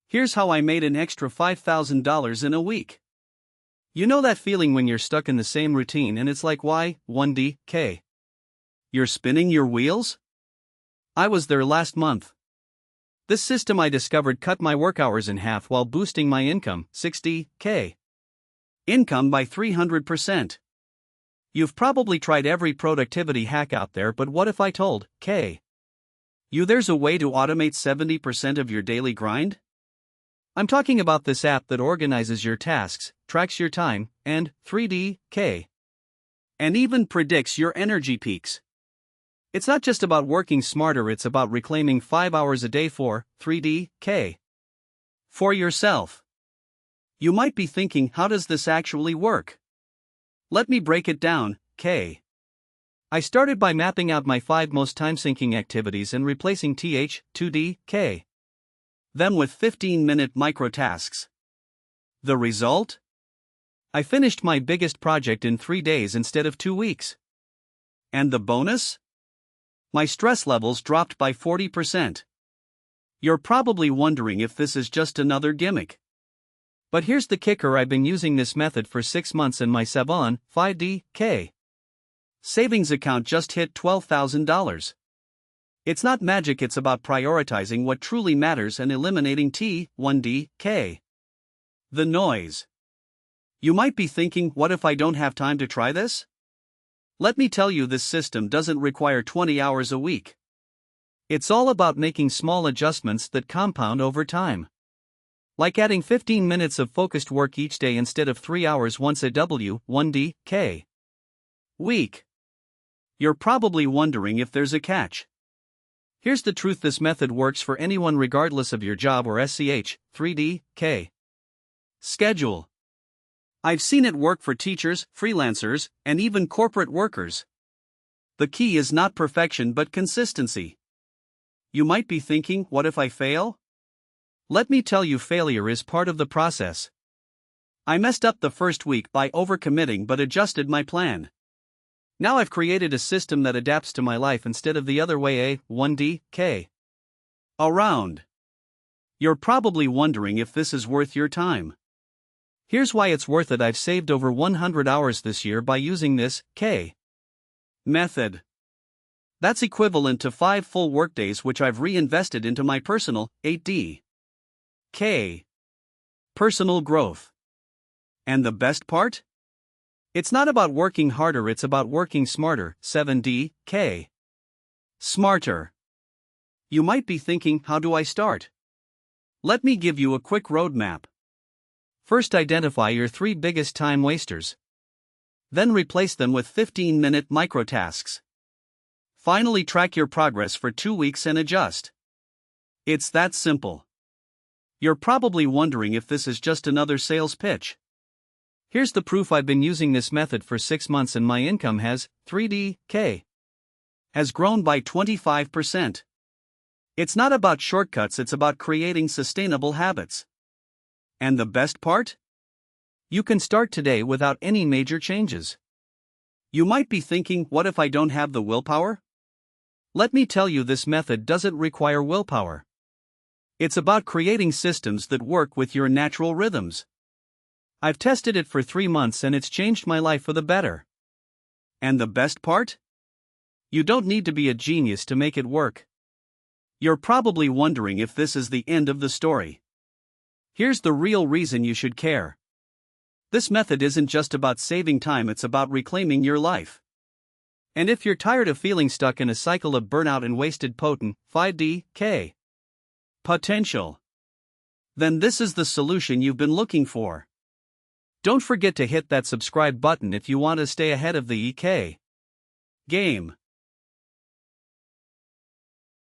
Here's how I made an extra $5,000 in a week. You know that feeling when you're stuck in the same routine and it's like why, 1DK? You're spinning your wheels? I was there last month. This system I discovered cut my work hours in half while boosting my income, 60K. Income by 300%. You've probably tried every productivity hack out there, but what if I told you there's a way to automate 70% of your daily grind? I'm talking about this app that organizes your tasks, tracks your time, and 3DK. And even predicts your energy peaks. It's not just about working smarter, it's about reclaiming 5 hours a day for 3DK. For yourself. You might be thinking, how does this actually work? Let me break it down. I started by mapping out my 5 most time-sinking activities and replacing 2DK them with 15-minute micro-tasks. The result? I finished my biggest project in 3 days instead of 2 weeks. And the bonus? My stress levels dropped by 40%. You're probably wondering if this is just another gimmick. But here's the kicker: I've been using this method for 6 months and my 5DK savings account just hit $12,000. It's not magic, it's about prioritizing what truly matters and eliminating 1DK. The noise. You might be thinking, what if I don't have time to try this? Let me tell you, this system doesn't require 20 hours a week. It's all about making small adjustments that compound over time. Like adding 15 minutes of focused work each day instead of 3 hours once a 1DK week. You're probably wondering if there's a catch. Here's the truth: this method works for anyone regardless of your job or 3DK schedule. I've seen it work for teachers, freelancers, and even corporate workers. The key is not perfection but consistency. You might be thinking, what if I fail? Let me tell you, failure is part of the process. I messed up the first week by overcommitting but adjusted my plan. Now I've created a system that adapts to my life instead of the other way, 1DK around. You're probably wondering if this is worth your time. Here's why it's worth it. I've saved over 100 hours this year by using this method. That's equivalent to 5 full workdays which I've reinvested into my personal 8DK personal growth. And the best part? It's not about working harder, it's about working smarter, 7DK smarter. You might be thinking, how do I start? Let me give you a quick roadmap. First, identify your 3 biggest time wasters. Then replace them with 15-minute micro-tasks. Finally, track your progress for 2 weeks and adjust. It's that simple. You're probably wondering if this is just another sales pitch. Here's the proof: I've been using this method for 6 months and my income has 3DK has grown by 25%. It's not about shortcuts, it's about creating sustainable habits. And the best part? You can start today without any major changes. You might be thinking, what if I don't have the willpower? Let me tell you, this method doesn't require willpower. It's about creating systems that work with your natural rhythms. I've tested it for 3 months and it's changed my life for the better. And the best part? You don't need to be a genius to make it work. You're probably wondering if this is the end of the story. Here's the real reason you should care. This method isn't just about saving time, it's about reclaiming your life. And if you're tired of feeling stuck in a cycle of burnout and wasted 5DK potential, then this is the solution you've been looking for. Don't forget to hit that subscribe button if you want to stay ahead of the EK game.